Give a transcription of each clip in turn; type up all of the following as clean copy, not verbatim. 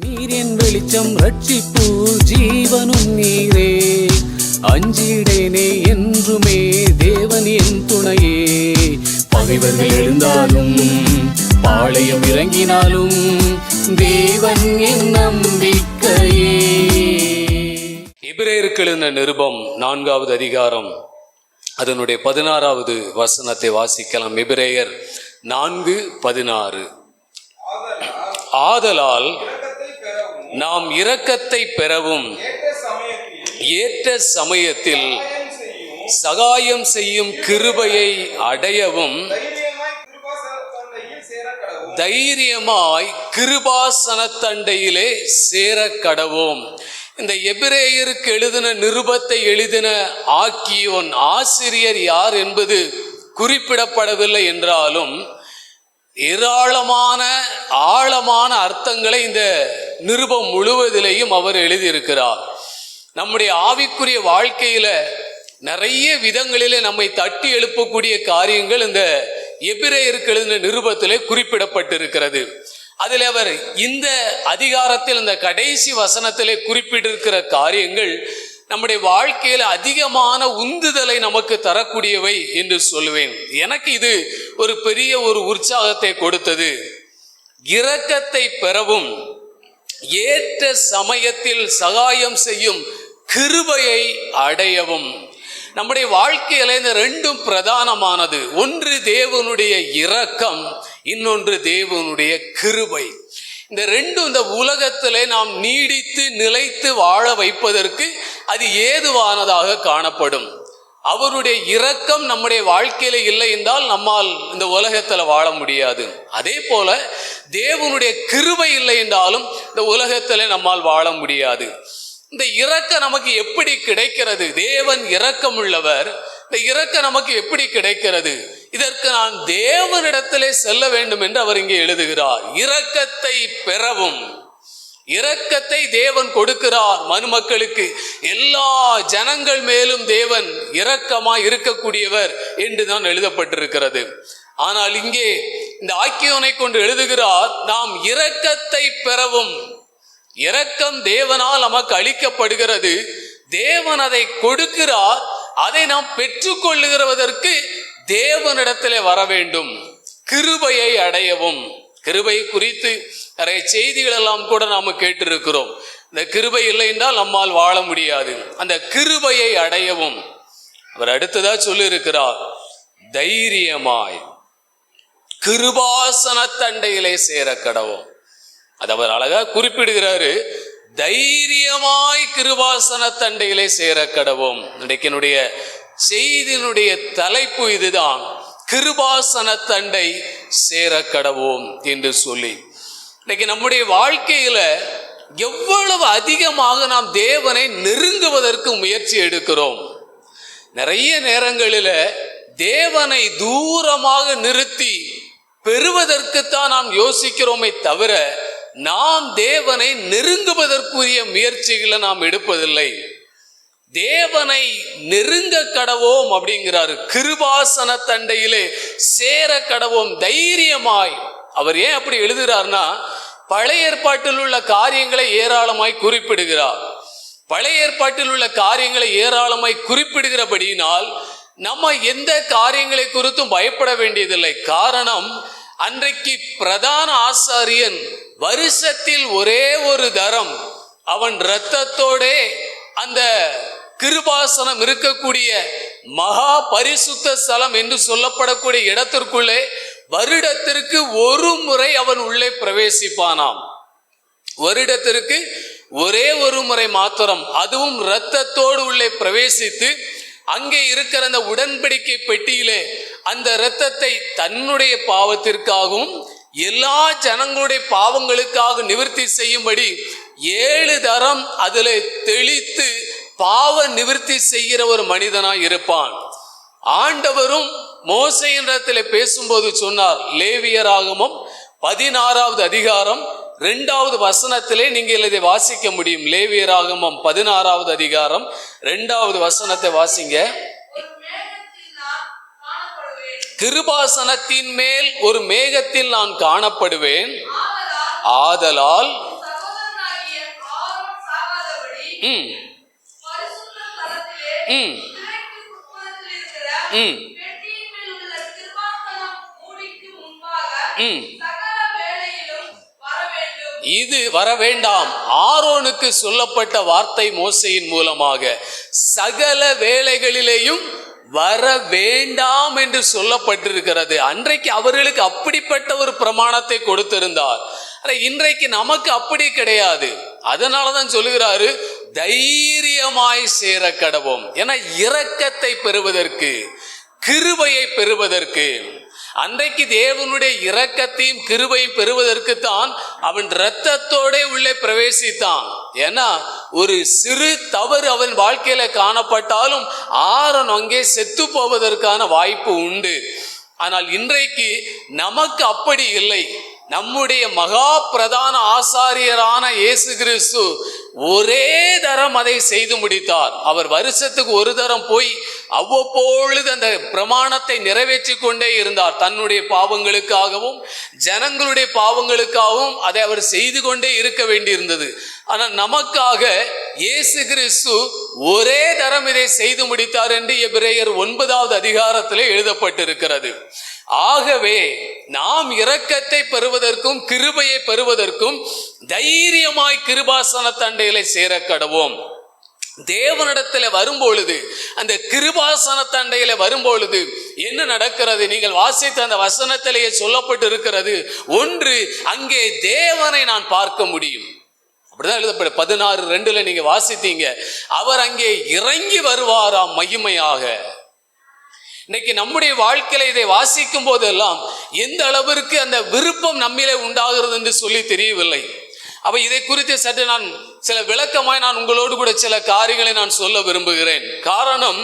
நீர் என் வெளிச்சம் ரட்சிப்பு ஜீவனும் நீரே, அஞ்சிடேனே என்றுமே தேவன் என் துணையே. பகைவர்கள் எழுந்தாலும் பாளையம் இறங்கினாலும் தேவன் என் நம்பிக்கையே. எபிரேயருக்கு எழுதின நிருபம் 4வது அதிகாரம் அதனுடைய 16வது வசனத்தை வாசிக்கலாம். எபிரேயர் 4:16. ஆதலால் நாம் இரக்கத்தை பெறவும் ஏற்ற சமயத்தில் சகாயம் செய்யும் கிருபையை அடையவும் தைரியமாய் கிருபாசனத்தண்டையிலே சேர கடவோம். இந்த எபிரேயருக்கு எழுதின நிருபத்தை எழுதின ஆக்கியோன் ஆசிரியர் யார் என்பது குறிப்பிடப்படவில்லை என்றாலும் ஏராளமான ஆழமான அர்த்தங்களை இந்த நிருபம் முழுவதிலேயும் அவர் எழுதியிருக்கிறார். நம்முடைய ஆவிக்குரிய வாழ்க்கையில நிறைய விதங்களிலே நம்மை தட்டி எழுப்பக்கூடிய காரியங்கள் இந்த எபிரேயருக்கு எழுதின நிருபத்திலே குறிப்பிடப்பட்டிருக்கிறது. அதில் அவர் இந்த அதிகாரத்தில் இந்த கடைசி வசனத்திலே குறிப்பிட்டிருக்கிற காரியங்கள் நம்முடைய வாழ்க்கையில அதிகமான உந்துதலை நமக்கு தரக்கூடியவை என்று சொல்லுவேன். எனக்கு இது ஒரு பெரிய ஒரு உற்சாகத்தை கொடுத்தது. இரக்கத்தை பெறவும் ஏற்ற சமயத்தில் சகாயம் செய்யும் கிருபையை அடையவும். நம்முடைய வாழ்க்கையில இந்த ரெண்டும் பிரதானமானது. ஒன்று தேவனுடைய இரக்கம், இன்னொன்று தேவனுடைய கிருபை. இந்த ரெண்டும் இந்த உலகத்திலே நாம் நீடித்து நிலைத்து வாழ வைப்பதற்கு அது ஏதுவானதாக காணப்படும். அவருடைய இரக்கம் நம்முடைய வாழ்க்கையில இல்லை என்றால் நம்மால் இந்த உலகத்துல வாழ முடியாது. அதே போல தேவனுடைய கிருபை இல்லை என்றாலும் இந்த உலகத்துல நம்மால் வாழ முடியாது. இந்த இரக்கம் நமக்கு எப்படி கிடைக்கிறது? தேவன் இரக்கம் உள்ளவர். இந்த இரக்கம் நமக்கு எப்படி கிடைக்கிறது? இதற்கு நான் தேவனிடத்திலே செல்ல வேண்டும் என்று அவர் இங்கே எழுதுகிறார். இரக்கத்தை பெறவும். இரக்கத்தை தேவன் கொடுக்கிறார் மனுமக்களுக்கு. எல்லா ஜனங்கள் மேலும் தேவன் இரக்கமாய் இருக்கக்கூடியவர் என்று தான் எழுதப்பட்டிருக்கிறது. ஆனால் இங்கே இந்த ஆக்கியோனை கொண்டு எழுதுகிறார், நாம் இரக்கத்தை பெறவும். இரக்கம் தேவனால் நமக்கு அளிக்கப்படுகிறது. தேவன் அதை கொடுக்கிறார். அதை நாம் பெற்றுக்கொள்ளுகிறதற்கு தேவனிடத்திலே வர வேண்டும். கிருபையை அடையவும். கிருபை குறித்து நிறைய செய்திகள் எல்லாம் கூட நாம கேட்டிருக்கிறோம். இந்த கிருபை இல்லை என்றால் நம்மால் வாழ முடியாது. அந்த கிருபையை அடையவும் அவர் அடுத்ததா சொல்லி இருக்கிறார், தைரியமாய் கிருபாசனத்தண்டையிலே சேர கடவோம். அது அவர் அழகா குறிப்பிடுகிறாரு. தைரியமாய் கிருபாசனத்தண்டையிலே சேர கடவோம். இன்றைக்கு என்னுடைய செய்தியினுடைய தலைப்பு இதுதான், கிருபாசனத்தண்டை சேர கடவோம் என்று சொல்லி. இன்னைக்கு நம்முடைய வாழ்க்கையில எவ்வளவு அதிகமாக நாம் தேவனை நெருங்குவதற்கு முயற்சி எடுக்கிறோம். நிறைய நேரங்களில் தேவனை தூரமாக நிறுத்தி பெறுவதற்குத்தான் நாம் யோசிக்கிறோமே தவிர நாம் தேவனை நெருங்குவதற்குரிய முயற்சிகளை நாம் எடுப்பதில்லை. தேவனை நெருங்க கடவோம் அப்படிங்கிறாரு. கிருபாசன தண்டையிலே சேர கடவோம் தைரியமாய். அவர் ஏன் அப்படி எழுதுகிறார்னா, பழைய ஏற்பாட்டில் உள்ள காரியங்களை ஏராளமாய் குறிப்பிடுகிறார். பழைய ஏற்பாட்டில் உள்ள காரியங்களை ஏராளமாய் குறிப்பிடுகிறபடியினால் நம்ம எந்த காரியங்களை குறித்தும் பயப்பட வேண்டியதில்லை. காரணம், அன்றைக்கு பிரதான ஆசாரியன் வருஷத்தில் ஒரே ஒரு தரம் அவன் இரத்தத்தோடே அந்த கிருபாசனம் இருக்கக்கூடிய மகா பரிசுத்த ஸ்தலம் என்று சொல்லப்படக்கூடிய இடத்திற்குள்ளே வருடத்திற்கு ஒரு முறை அவன் உள்ளே பிரவேசிப்பானாம். வருடத்திற்கு ஒரே ஒரு முறை மாத்திரம், அதுவும் இரத்தத்தோடு உள்ளே பிரவேசித்து அங்கே இருக்கிற அந்த உடன்படிக்கை பெட்டியிலே அந்த இரத்தத்தை தன்னுடைய பாவத்திற்காகவும் எல்லா ஜனங்களுடைய பாவங்களுக்காக நிவர்த்தி செய்யும்படி 7 தரம் அதில் தெளித்து பாவ நிவர்த்தி செய்கிற ஒரு மனிதனாய் இருப்பான். ஆண்டவரும் மோசேயினிடத்திலே பேசும்போது சொன்னார், லேவியராகமம் 16வது அதிகாரம் 2வது வசனத்திலே நீங்கள் இதை வாசிக்க முடியும். லேவியராகமம் 16வது அதிகாரம் 2வது வசனத்தை வாசிங்க. கிருபாசனத்தின் மேல் ஒரு மேகத்தில் நான் காணப்படுவேன். ஆதலால் இது வர வேண்டாம். ஆரோனுக்கு சொல்லப்பட்ட வார்த்தை மோசையின் மூலமாக சகல வேளைகளிலேயும் வர வேண்டாம் என்று சொல்லப்பட்டிருக்கிறது. அன்றைக்கு அவர்களுக்கு அப்படிப்பட்ட ஒரு பிரமாணத்தை கொடுத்திருந்தார். இன்றைக்கு நமக்கு அப்படி கிடையாது. அதனாலதான் சொல்லுகிறாரு, தைரியமாய் சேர கடவோம். ஏன்னா இரக்கத்தை பெறுவதற்கு, கிருபையை பெறுவதற்கு, அன்றைக்கு தேவனுடைய இரக்கத்தையும் கிருபையும் பெறுவதற்கு தான் அவன் இரத்தத்தோட உள்ளே பிரவேசித்தான். ஏன்னா ஒரு சிறு தவறு அவன் வாழ்க்கையில காணப்பட்டாலும் ஆரோன் அங்கே செத்து போவதற்கான வாய்ப்பு உண்டு. ஆனால் இன்றைக்கு நமக்கு அப்படி இல்லை. நம்முடைய மகா பிரதான ஆசாரியரான இயேசு கிறிஸ்து ஒரே தரம் அதை செய்து முடித்தார். அவர் வருஷத்துக்கு ஒரு தரம் போய் அவ்வப்பொழுது அந்த பிரமாணத்தை நிறைவேற்றி கொண்டே இருந்தார். தன்னுடைய பாவங்களுக்காகவும் ஜனங்களுடைய பாவங்களுக்காகவும் அதை அவர் செய்து கொண்டே இருக்க வேண்டியிருந்தது. ஆனால் நமக்காக இயேசு கிறிஸ்து ஒரே தரம் இதை செய்து முடித்தார் என்று எபிரேயர் 9வது அதிகாரத்திலே எழுதப்பட்டிருக்கிறது. ஆகவே நாம் இரக்கத்தை பெறுவதற்கும் கிருபையை பெறுவதற்கும் தைரியமாய் கிருபாசன தண்டையிலே சேர கடவோம். தேவனிடத்தில் வரும்பொழுது, அந்த கிருபாசன தண்டையில வரும்பொழுது என்ன நடக்கிறது? நீங்கள் வாசித்த அந்த வசனத்திலேயே சொல்லப்பட்டு இருக்கிறது. ஒன்று, அங்கே தேவனை நான் பார்க்க முடியும். அப்படிதான் எழுதப்படும். 16:2 நீங்க வாசித்தீங்க. அவர் அங்கே இறங்கி வருவாராம் மகிமையாக. இன்னைக்கு நம்முடைய வாழ்க்கையில இதை வாசிக்கும் போதெல்லாம் எந்த அளவிற்கு அந்த விருப்பம் நம்மிலே உண்டாகிறது என்று சொல்லி தெரியவில்லை. அப்ப இதை குறித்து சற்று நான் சில விளக்கமாய் நான் உங்களோடு கூட சில காரியங்களை நான் சொல்ல விரும்புகிறேன். காரணம்,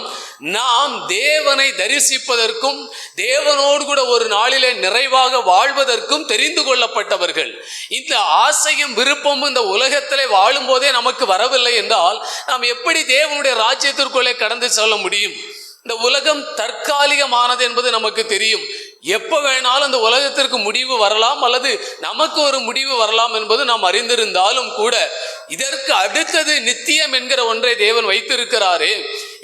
நாம் தேவனை தரிசிப்பதற்கும் தேவனோடு கூட ஒரு நாளிலே நிறைவாக வாழ்வதற்கும் தெரிந்து கொள்ளப்பட்டவர்கள். இந்த ஆசையும் விருப்பமும் இந்த உலகத்திலே வாழும் போதே நமக்கு வரவில்லை என்றால் நாம் எப்படி தேவனுடைய ராஜ்யத்திற்குள்ளே கடந்து செல்ல முடியும்? இந்த உலகம் தற்காலிகமானது என்பது நமக்கு தெரியும். எப்ப வேணாலும் அந்த உலகத்திற்கு முடிவு வரலாம், அல்லது நமக்கு ஒரு முடிவு வரலாம் என்பது நாம் அறிந்திருந்தாலும் கூட இதற்கு அடுத்தது நித்தியம் என்கிற ஒன்றை தேவன் வைத்திருக்கிறாரே.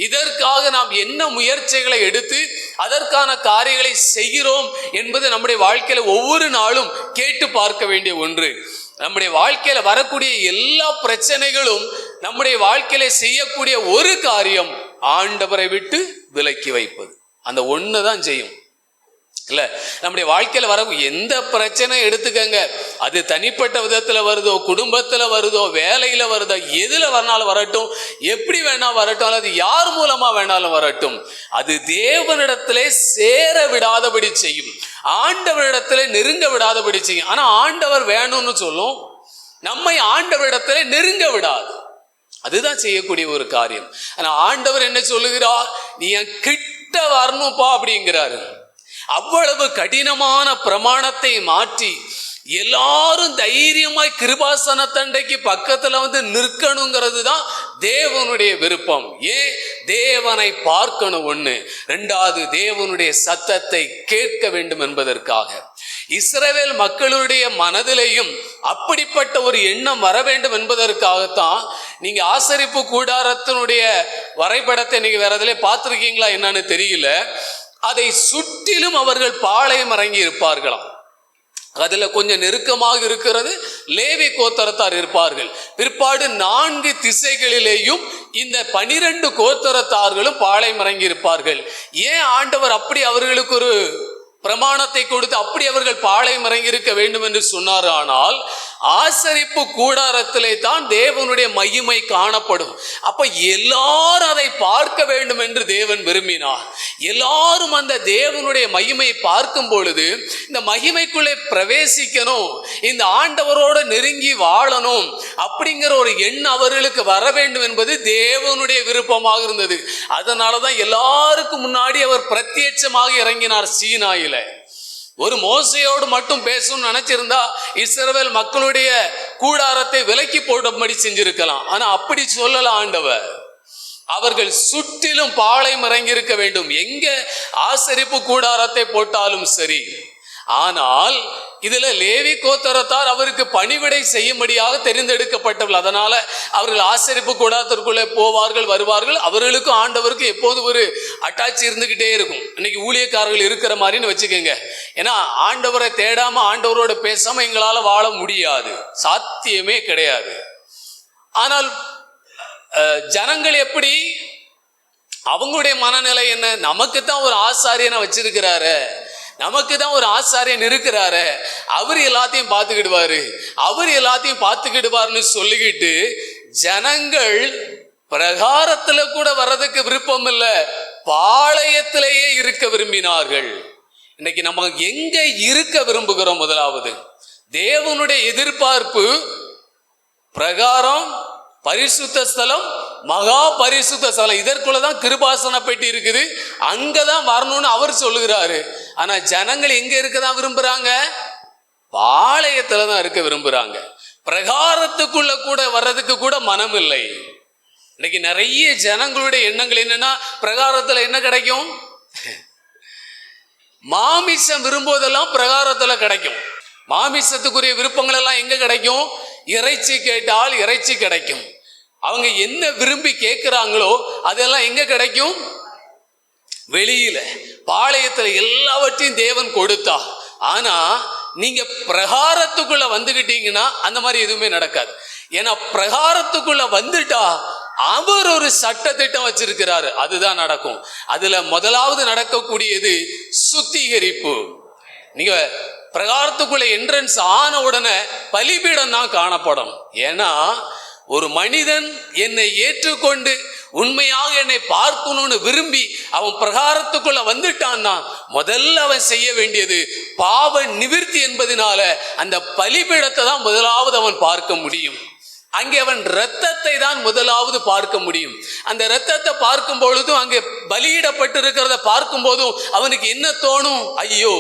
இதற்காக நாம் என்ன முயற்சிகளை எடுத்து அதற்கான காரியங்களை செய்கிறோம் என்பது நம்முடைய வாழ்க்கையில ஒவ்வொரு நாளும் கேட்டு பார்க்க வேண்டிய ஒன்று. நம்முடைய வாழ்க்கையில வரக்கூடிய எல்லா பிரச்சனைகளும் நம்முடைய வாழ்க்கையில செய்யக்கூடிய ஒரு காரியம், ஆண்டவரை விட்டு விலக்கி வைப்பது. அந்த ஒண்ணுதான் செய்யும். இல்ல, நம்முடைய வாழ்க்கையில வர எந்த பிரச்சனை எடுத்துக்கங்க, அது தனிப்பட்ட விதத்துல வருதோ, குடும்பத்துல வருதோ, வேலையில வருதோ, எதுல வரனாலும் வரட்டும், எப்படி வேணா வரட்டும், அல்லது யார் மூலமா வேணாலும் வரட்டும், அது தேவனிடத்திலே சேர விடாதபடி செய்யும், ஆண்டவரிடத்திலே நெருங்க விடாதபடி செய்யும். ஆனா ஆண்டவர் வேணும்னு சொல்லும், நம்மை ஆண்டவரிடத்திலே நெருங்க விடாது. அதுதான் செய்யக்கூடிய ஒரு காரியம். ஆனா ஆண்டவர் என்ன சொல்லுகிறார்? நீ என் கிட்ட வரணும்பா அப்படிங்கிறாரு. அவ்வளவு கடினமான பிரமாணத்தை மாற்றி எல்லாரும் தைரியமாய் கிருபாசன தண்டைக்கு பக்கத்துல வந்து நிற்கணுங்கிறது தான் தேவனுடைய விருப்பம். ஏன்? தேவனை பார்க்கணும் ஒண்ணு, ரெண்டாவது தேவனுடைய சத்தத்தை கேட்க வேண்டும் என்பதற்காக. இஸ்ரவேல் மக்களுடைய மனதிலேயும் அப்படிப்பட்ட ஒரு எண்ணம் வர வேண்டும் என்பதற்காகத்தான் நீங்க ஆசரிப்பு கூடாரத்தினுடைய வரைபடத்தை நீங்க வேற எதிலே பார்த்திருக்கீங்களா என்னன்னு தெரியல. அதை சுற்றிலும் அவர்கள் பாளையம் இறங்கி இருப்பார்களாம். அதுல கொஞ்சம் நெருக்கமாக இருக்கிறது லேவி கோத்திரத்தார் இருப்பார்கள். பிற்பாடு 4 திசைகளிலேயும் இந்த 12 கோத்திரத்தார்களும் பாளையம் இறங்கி இருப்பார்கள். ஏன் ஆண்டவர் அப்படி அவர்களுக்கு ஒரு பிரமாணத்தை கொடுத்து அப்படி அவர்கள் பாளையம் இறங்கி இருக்க வேண்டும் என்று சொன்னார்? ஆனால் ஆசரிப்பு கூடாரத்திலே தான் தேவனுடைய மகிமை காணப்படும். அப்ப எல்லாரும் அதை பார்க்க வேண்டும் என்று தேவன் விரும்பினார். எல்லாரும் அந்த தேவனுடைய மகிமையை பார்க்கும் பொழுது இந்த மகிமைக்குள்ளே பிரவேசிக்கணும், இந்த ஆண்டவரோடு நெருங்கி வாழணும் அப்படிங்கிற ஒரு எண்ணம் அவர்களுக்கு வர வேண்டும் என்பது தேவனுடைய விருப்பமாக இருந்தது. அதனாலதான் எல்லாருக்கும் முன்னாடி அவர் பிரத்யட்சமாக இறங்கினார் சீனாயில. ஒரு மோசையோடு மட்டும் பேசணும்னு நினைச்சிருந்தா இஸ்ரவேல் மக்களுடைய கூடாரத்தை விலக்கி போடும்படி செஞ்சிருக்கலாம். ஆனா அப்படி சொல்லல ஆண்டவர். அவர்கள் சுற்றிலும் பாளையம் இறங்கி இருக்க வேண்டும், எங்க ஆசரிப்பு கூடாரத்தை போட்டாலும் சரி. ஆனால் இதுல லேவி கோத்திரத்தார் அவருக்கு பணிவிடை செய்யும்படியாக தெரிந்தெடுக்கப்பட்டவர்கள். அதனால அவர்கள் ஆசரிப்பு கூடாரத்திற்குள்ளே போவார்கள் வருவார்கள். அவர்களுக்கும் ஆண்டவருக்கும் எப்போது ஒரு அட்டாச் இருந்துகிட்டே இருக்கும். இன்னைக்கு ஊழியக்காரர்கள் இருக்கிற மாதிரின்னு வச்சுக்கோங்க. ஏன்னா ஆண்டவரை தேடாம ஆண்டவரோட பேசாம எங்களால வாழ முடியாது, சாத்தியமே கிடையாது. ஆனால் ஜனங்கள் எப்படி, அவங்களுடைய மனநிலை என்ன? நமக்கு தான் ஒரு ஆசாரியனை வச்சிருக்கிறாரு, நமக்கு தான் ஒரு ஆசாரியன் இருக்கிறாரு, அவர் எல்லாத்தையும் பார்த்துக்கிடுவாரு, அவர் எல்லாத்தையும் பார்த்துக்கிடுவார்னு சொல்லிக்கிட்டு ஜனங்கள் பிரகாரத்துல கூட வர்றதுக்கு விருப்பம் இல்லை, பாளையத்திலேயே இருக்க விரும்பினார்கள். இன்னைக்கு நம்ம எங்க இருக்க விரும்புகிறோம்? முதலாவது தேவனுடைய எதிர்பார்ப்பு பிரகாரம், பரிசுத்த ஸ்தலம், மகா பரிசுத்த ஸ்தலம். இதற்குள்ளதான் கிருபாசன பெட்டி இருக்குது, அங்கதான் வரணும்னு அவர் சொல்லுகிறாரு. ஆனா ஜனங்கள் எங்க இருக்கதான் விரும்புறாங்க? பாளையத்துல தான் இருக்க விரும்புறாங்க. பிரகாரத்துக்குள்ள கூட வர்றதுக்கு கூட மனம் இல்லை. இன்னைக்கு நிறைய ஜனங்களுடைய எண்ணங்கள் என்னன்னா, பிரகாரத்துல என்ன கிடைக்கும்? மாமிசம் விரும்புவதெல்லாம் பிரகாரத்துல கிடைக்கும். மாமிசத்துக்குரிய விருப்பங்கள் எல்லாம் எங்க கிடைக்கும்? இறைச்சி கேட்டால் இறைச்சி கிடைக்கும். அவங்க என்ன விரும்பி கேட்கிறாங்களோ அதெல்லாம் எங்க கிடைக்கும்? வெளியில, பாளையத்துல எல்லாவற்றையும் தேவன் கொடுத்தா. ஆனா நீங்க பிரகாரத்துக்குள்ள வந்துகிட்டீங்கன்னா அந்த மாதிரி எதுவுமே நடக்காது. ஏன்னா பிரகாரத்துக்குள்ள வந்துட்டா அவர் ஒரு சட்ட திட்டம் வச்சிருக்கிறாரு, அதுதான் நடக்கும். அதுல முதலாவது நடக்கக்கூடியது சுத்திகரிப்பு. நீங்க பிரகாரத்துக்குள்ள என்ட்ரன்ஸ் ஆன உடனே பலிபீடம் தான் காணப்படும். ஏன்னா ஒரு மனிதன் என்னை ஏற்றுக்கொண்டு உண்மையாக என்னை பார்க்கணும்னு விரும்பி அவன் பிரகாரத்துக்குள்ள வந்துட்டான்னா முதல்ல அவன் செய்ய வேண்டியது பாவ நிவிர்த்தி என்பதனால அந்த பலிபீடத்தை தான் முதலாவது அவன் பார்க்க முடியும். அங்கே அவன் இரத்தத்தை தான் முதலாவது பார்க்க முடியும். அந்த இரத்தத்தை பார்க்கும் பொழுதும், அங்கே பலியிடப்பட்டு இருக்கிறத பார்க்கும் போதும் அவனுக்கு என்ன தோணும்? ஐயோ,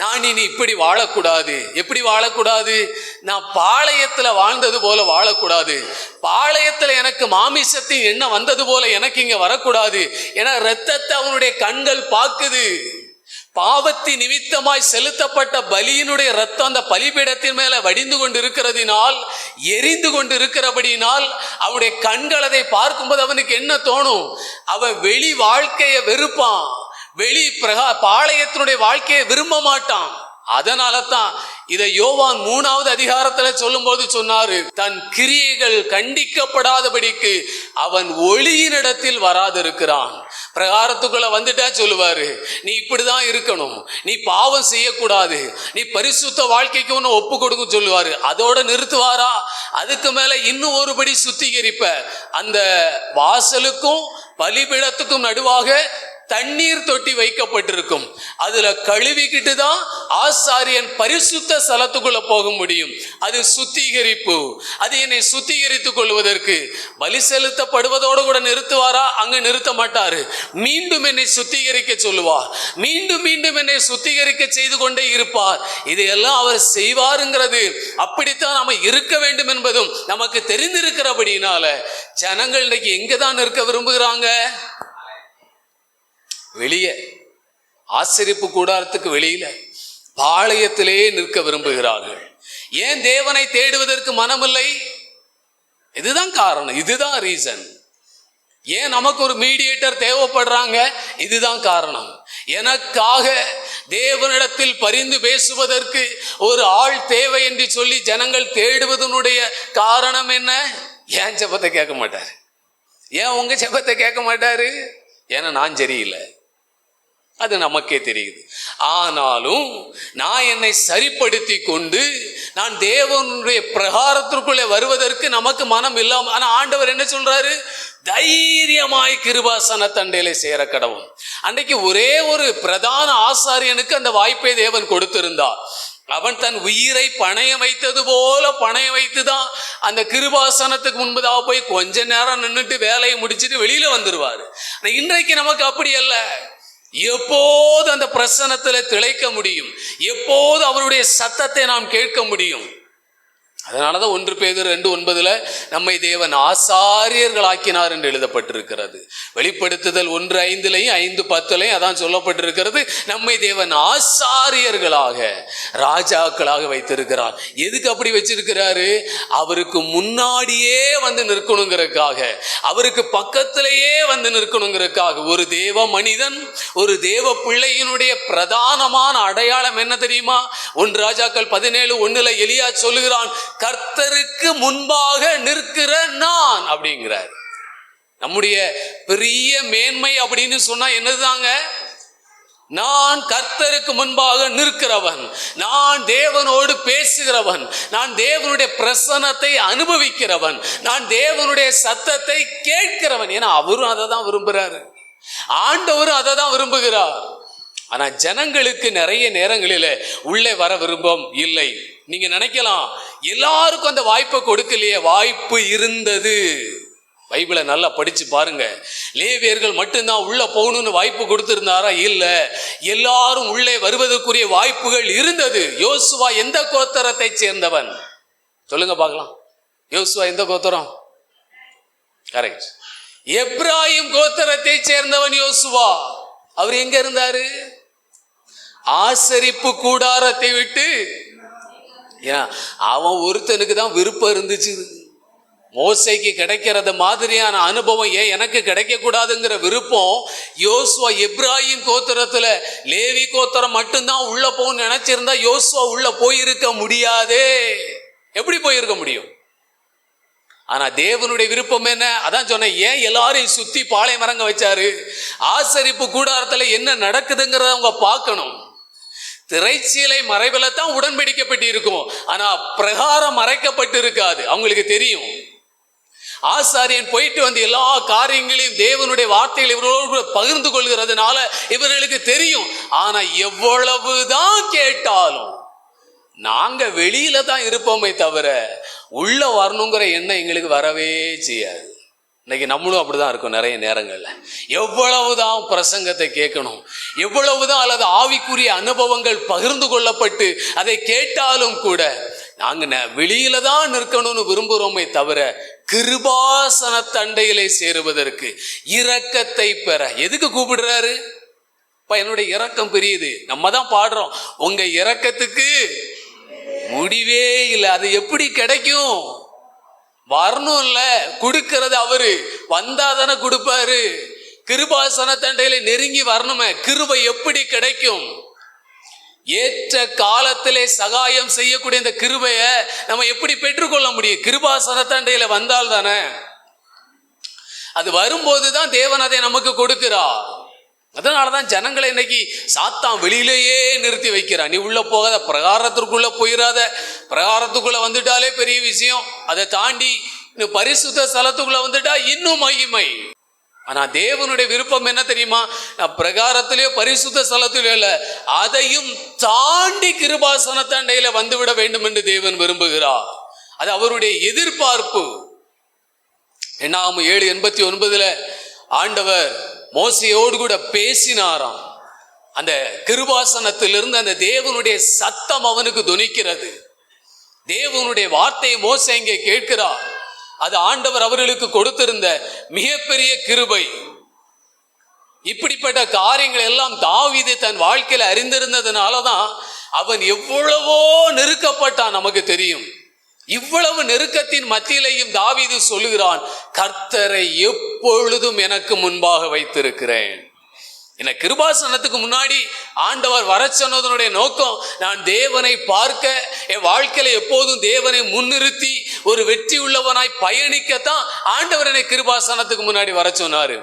நான் இனி இப்படி வாழக்கூடாது. எப்படி வாழக்கூடாது? நான் பாளையத்துல வாழ்ந்தது போல வாழக்கூடாது. பாளையத்துல எனக்கு மாமிசத்தின் எண்ணம் வந்தது போல எனக்கு இங்க வரக்கூடாது. ஏன்னா இரத்தத்தை அவனுடைய கண்கள் பார்க்குது. பாவத்தின் நிமித்தமாய் செலுத்தப்பட்ட பலியினுடைய ரத்தம் அந்த பலிபீடத்தின் மேல வடிந்து கொண்டு இருக்கிறதினால், எரிந்து கொண்டு இருக்கிறபடியினால் அவனுடைய கண்கள் அதை பார்க்கும்போது அவனுக்கு என்ன தோணும்? அவன் வெளி வாழ்க்கையை வெறுப்பான், வெளி பாளையத்தினுடைய வாழ்க்கையை விரும்ப மாட்டான். அதனால தான் இதை யோவான் 3வது அதிகாரத்துல சொல்லும் போது சொன்னாரு, தன் கிரியைகள் கண்டிக்கப்படாதபடிக்கு அவன் ஒளியினிடத்தில் வராதிருக்கிறான். பிரகாரத்துக்குள்ள வந்துட்டா சொல்லுவாரு, நீ இப்படிதான் இருக்கணும், நீ பாவம் செய்யக்கூடாது, நீ பரிசுத்த வாழ்க்கைக்கு ஒன்று ஒப்பு கொடுக்க சொல்லுவாரு. அதோட நிறுத்துவாரா? அதுக்கு மேல இன்னும் ஒருபடி சுத்திகரிப்ப. அந்த வாசலுக்கும் பலிபீடத்துக்கும் நடுவாக தண்ணீர் தொட்டி வைக்கப்பட்டிருக்கும். அதுல கழுவிக்கிட்டு தான் ஆசாரியன் பரிசுத்த ஸ்தலத்துக்குள்ள போக முடியும். அது சுத்திகரிப்பு. அது என்னை சுத்திகரித்துக் கொள்வதற்கு பலி செலுத்தப்படுவதோடு கூட நிறுத்துவாரா? அங்க நிறுத்த மாட்டாரு. மீண்டும் என்னை சுத்திகரிக்க சொல்லுவார், மீண்டும் மீண்டும் என்னை சுத்திகரிக்க செய்து கொண்டே இருப்பார். இதையெல்லாம் அவர் செய்வாருங்கிறது, அப்படித்தான் நாம இருக்க வேண்டும் என்பதும் நமக்கு தெரிந்திருக்கிறபடினால ஜனங்கள் இன்னைக்கு எங்கதான் இருக்க விரும்புகிறாங்க? வெளியே, ஆசரிப்பு கூடாரத்துக்கு வெளியில, பாளையத்திலே நிற்க விரும்புகிறார்கள். ஏன் தேவனை தேடுவதற்கு மனமில்லை? இதுதான் காரணம், இதுதான் ரீசன். ஏன் நமக்கு ஒரு மீடியேட்டர் தேவைப்படுறாங்க? இதுதான் காரணம். எனக்காக தேவனிடத்தில் பரிந்து பேசுவதற்கு ஒரு ஆள் தேவை என்று சொல்லி ஜனங்கள் தேடுவதனுடைய காரணம் என்ன? ஏன் ஜெபத்தை கேட்க மாட்டாரு? ஏன் உங்க ஜெபத்தை கேட்க மாட்டாரு? ஏன்னா நான் சரியில்லை, அது நமக்கே தெரியுது. ஆனாலும் நான் என்னை சரிப்படுத்தி கொண்டு நான் தேவனுடைய பிரகாரத்திற்குள்ளே வருவதற்கு நமக்கு மனம் இல்லாம, ஆனா ஆண்டவர் என்ன சொல்றாரு? தைரியமாய் கிருபாசன தண்டையிலே சேர கடவும். அன்றைக்கு ஒரே ஒரு பிரதான ஆசாரியனுக்கு அந்த வாய்ப்பை தேவன் கொடுத்திருந்தார். அவன் தன் உயிரை பணைய வைத்தது போல பணைய வைத்துதான் அந்த கிருபாசனத்துக்கு முன்பதாக போய் கொஞ்ச நேரம் நின்றுட்டு வேலையை முடிச்சுட்டு வெளியில வந்துருவாரு. இன்றைக்கு நமக்கு அப்படி அல்ல. எப்போது அந்த பிரசன்னத்தில் திளைக்க முடியும், எப்போது அவருடைய சத்தத்தை நாம் கேட்க முடியும். அதனாலதான் 1 பேதுரு 2:9 நம்மை தேவன் ஆசாரியர்களாக்கினார் என்று எழுதப்பட்டிருக்கிறது. வெளிப்படுத்துதல் 1:5 5:10 அதான் சொல்லப்பட்டிருக்கிறது. நம்மை தேவன் ஆசாரியர்களாக ராஜாக்களாக வைத்திருக்கிறார். எதுக்கு அப்படி வச்சிருக்கிறாரு? அவருக்கு முன்னாடியே வந்து நிற்கணுங்கிறதுக்காக, அவருக்கு பக்கத்திலேயே வந்து நிற்கணுங்கிறதுக்காக. ஒரு தேவ மனிதன், ஒரு தேவ பிள்ளையினுடைய பிரதானமான அடையாளம் என்ன தெரியுமா? 1 ராஜாக்கள் 17:1 எலியா சொல்லுகிறான், கர்த்தருக்கு முன்பாக நிற்கிற நான் அப்படிங்கிறார். நம்முடைய பெரிய மேன்மை அப்படின்னு சொன்னா என்னதுதாங்க? நான் கர்த்தருக்கு முன்பாக நிற்கிறவன், நான் தேவனோடு பேசுகிறவன், நான் தேவனுடைய பிரசன்னத்தை அனுபவிக்கிறவன், நான் தேவனுடைய சத்தத்தை கேட்கிறவன். ஏன்னா அவரும் அதை தான் விரும்புகிறாரு, ஆண்டவரும் அதை தான் விரும்புகிறார். ஆனா ஜனங்களுக்கு நிறைய நேரங்களில் உள்ளே வர விருப்பம் இல்லை. நீங்க நினைக்கலாம் எல்லாருக்கும் அந்த வாய்ப்பை கொடுக்கலையே. வாய்ப்பு இருந்தது. பைபிளை நல்லா படிச்சு பாருங்க. லேவியர்கள் மட்டும்தான் உள்ள போகணும்னு வாய்ப்பு கொடுத்திருந்தாரா? இல்ல, எல்லாரும் உள்ளே வருவதற்குரிய வாய்ப்புகள் இருந்தது. யோசுவா எந்த கோத்திரத்தை சேர்ந்தவன் சொல்லுங்க பார்க்கலாம். யோசுவா எந்த கோத்திரம்? கரெக்ட், எப்ராயிம் கோத்திரத்தை சேர்ந்தவன் யோசுவா. அவர் எங்க இருந்தாரு? ஆசரிப்பு கூடாரத்தை விட்டு. அவன் ஒருத்தனுக்கு தான் விருப்பம் இருந்துச்சு. மோசைக்கு கிடைக்கிறது மாதிரியான அனுபவம் ஏன் எனக்கு கிடைக்க கூடாதுங்கிற விருப்பம் யோசுவா எப்ராயிம் கோத்திரத்துல, லேவி கோத்திரம் மட்டும்தான் உள்ள போன்னு நினைச்சிருந்தா யோசுவா உள்ள போயிருக்க முடியாதே. எப்படி போயிருக்க முடியும்? ஆனா தேவனுடைய விருப்பம் என்ன? அதான் சொன்னேன், ஏன் எல்லாரையும் சுத்தி பாலை மரங்க வச்சாரு? ஆசரிப்பு கூடாரத்துல என்ன நடக்குதுங்கிறத அவங்க பார்க்கணும். திரைச்சீலை மறைவில தான் உடன்படிக்கப்பட்டு இருக்கும், ஆனா பிரகாரம் மறைக்கப்பட்டு இருக்காது. அவங்களுக்கு தெரியும். ஆசாரியன் போயிட்டு வந்து எல்லா காரியங்களையும் தேவனுடைய வார்த்தைகளை இவர்களோடு பகிர்ந்து கொள்கிறதுனால இவர்களுக்கு தெரியும். ஆனா எவ்வளவுதான் கேட்டாலும் நாங்க வெளியில தான் இருப்போமே தவிர உள்ள வரணுங்கிற எண்ணம் எங்களுக்கு வரவே செய்யாது. இன்னைக்கு நம்மளும் அப்படிதான் இருக்கும். நிறைய நேரங்கள்ல எவ்வளவுதான் பிரசங்கத்தை கேட்கணும், எவ்வளவுதான் அல்லது ஆவிக்குரிய அனுபவங்கள் பகிர்ந்து கொள்ளப்பட்டு அதை கேட்டாலும் கூட நாங்க வெளியில தான் நிற்கணும்னு விரும்புகிறோமே தவிர கிருபாசன தண்டையிலே சேருவதற்கு, இரக்கத்தை பெற. எதுக்கு கூப்பிடுறாரு? என்னுடைய இரக்கம் பெரியது. நம்ம தான் பாடுறோம், உங்க இரக்கத்துக்கு முடிவே இல்லை. அது எப்படி கிடைக்கும்? வரணும் இல்ல, கொடுக்கிறது அவரு. வந்தாதானே கொடுப்பாரு. கிருபாசன தண்டையில நெருங்கி வரணுமே. கிருபை எப்படி கிடைக்கும்? ஏற்ற காலத்திலே சகாயம் செய்யக்கூடிய இந்த கிருபைய நம்ம எப்படி பெற்றுக்கொள்ள முடியும்? கிருபாசன தண்டையில வந்தால் தானே. அது வரும்போதுதான் தேவன் அதை நமக்கு கொடுக்கிறார். அதனாலதான் ஜனங்களை இன்னைக்கு சாத்தான் வெளியிலேயே நிறுத்தி வைக்கிறான். நீ உள்ள போகாத, பிரகாரத்திற்குள்ள போயிடாத. பிரகாரத்துக்குள்ள வந்துட்டாலே பெரிய விஷயம். அதை தாண்டி நீ பரிசுத்த ஸ்தலத்துக்குள்ள வந்துட்டா இன்னும் மகிமை. ஆனா தேவனுடைய விருப்பம் என்ன தெரியுமா? நான் பிரகாரத்திலேயோ பரிசுத்த ஸ்தலத்திலோ இல்ல, அதையும் தாண்டி கிருபாசன தண்டையில வந்துவிட வேண்டும் என்று தேவன் விரும்புகிறார். அது அவருடைய எதிர்பார்ப்பு. என்னாகும் 7:89 ஆண்டவர் மோசையோடு கூட பேசினாராம். அந்த கிருபாசனத்திலிருந்து அந்த தேவனுடைய சத்தம் அவனுக்கு துணிக்கிறது. தேவனுடைய வார்த்தையை மோசே இங்கே கேட்கிறார். அது ஆண்டவர் அவர்களுக்கு கொடுத்திருந்த மிகப்பெரிய கிருபை. இப்படிப்பட்ட காரியங்கள் எல்லாம் தாவீது தன் வாழ்க்கையில அறிந்திருந்ததுனாலதான் அவன் எவ்வளவோ நெருக்கப்பட்டான். நமக்கு தெரியும். இவ்வளவு நெருக்கத்தின் மத்தியிலையும் தாவீது சொல்லுகிறான், கர்த்தரை எப்பொழுதும் எனக்கு முன்பாக வைத்திருக்கிறேன். என்ன கிருபாசனத்துக்கு முன்னாடி ஆண்டவர் வர சொன்னதனுடைய நோக்கம், நான் தேவனை பார்க்க, என் வாழ்க்கையில எப்போதும் தேவனை முன்னிறுத்தி ஒரு வெற்றி உள்ளவனாய் பயணிக்கத்தான் ஆண்டவர் என்னை கிருபாசனத்துக்கு முன்னாடி வர சொன்னாரு.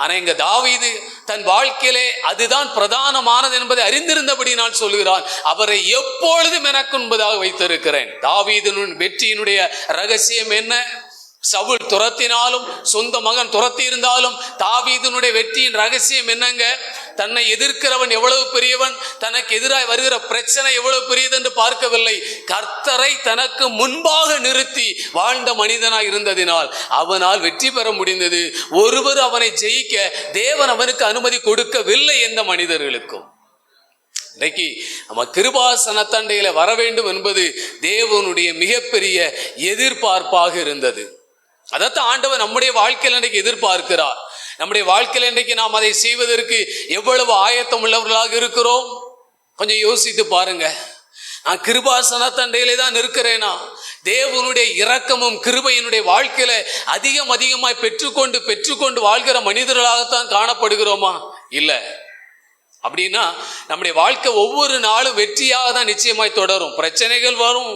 ஆனா இங்க தாவீது தன் வாழ்க்கையிலே அதுதான் பிரதானமானது என்பதை அறிந்திருந்தபடி நான் சொல்லுகிறான், அவரை எப்பொழுதும் எனக்கு முன்பதாக வைத்திருக்கிறேன். தாவீதின் வெற்றியினுடைய ரகசியம் என்ன? சவுல் துரத்தினாலும், சொந்த மகன் துரத்தி இருந்தாலும் தாவீதினுடைய வெற்றியின் ரகசியம் என்னங்க? தன்னை எதிர்க்கிறவன் எவ்வளவு பெரியவன், தனக்கு எதிராக வருகிற பிரச்சனை எவ்வளவு பெரியது என்று பார்க்கவில்லை. கர்த்தரை தனக்கு முன்பாக நிறுத்தி வாழ்ந்த மனிதனாய் இருந்ததினால் அவனால் வெற்றி பெற முடிந்தது. ஒருவர் அவனை ஜெயிக்க தேவன் அவனுக்கு அனுமதி கொடுக்கவில்லை. எந்த மனிதர்களுக்கும் இன்றைக்கு நம்ம கிருபாசன தண்டையில வர வேண்டும் என்பது தேவனுடைய மிகப்பெரிய எதிர்பார்ப்பாக இருந்தது. அதைத்தான் ஆண்டவர் நம்முடைய வாழ்க்கையில் இன்றைக்கு எதிர்பார்க்கிறார். நம்முடைய வாழ்க்கையில் இன்றைக்கு நாம் அதை செய்வதற்கு எவ்வளவு ஆயத்தம் உள்ளவர்களாக இருக்கிறோம்? கொஞ்சம் யோசித்து பாருங்க. நான் கிருபாசன தண்டையிலே தான் இருக்கிறேனா? தேவனுடைய இரக்கமும் கிருபையினுடைய வாழ்க்கையில அதிகமாய் பெற்றுக்கொண்டு வாழ்கிற மனிதர்களாகத்தான் காணப்படுகிறோமா? இல்லை. அப்படின்னா நம்முடைய வாழ்க்கை ஒவ்வொரு நாளும் வெற்றியாக தான் நிச்சயமாய் தொடரும். பிரச்சனைகள் வரும்,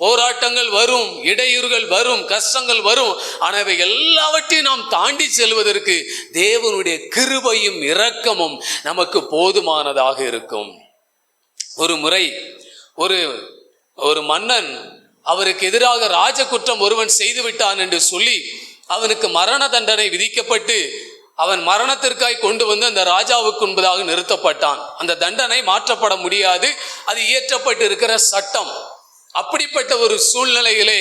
போராட்டங்கள் வரும், இடையூறுகள் வரும், கஷ்டங்கள் வரும். ஆனால் இவை எல்லாவற்றையும் நாம் தாண்டி செல்வதற்கு தேவனுடைய கிருபையும் இரக்கமும் நமக்கு போதுமானதாக இருக்கும். ஒரு முறை ஒரு மன்னன் அவருக்கு எதிராக ராஜ குற்றம் ஒருவன் செய்து விட்டான் என்று சொல்லி அவனுக்கு மரண தண்டனை விதிக்கப்பட்டு அவன் மரணத்திற்காய் கொண்டு வந்து அந்த ராஜாவுக்கு முன்பதாக நிறுத்தப்பட்டான். அந்த தண்டனை மாற்றப்பட முடியாது, அது இயற்றப்பட்டு இருக்கிற சட்டம். அப்படிப்பட்ட ஒரு சூழ்நிலையிலே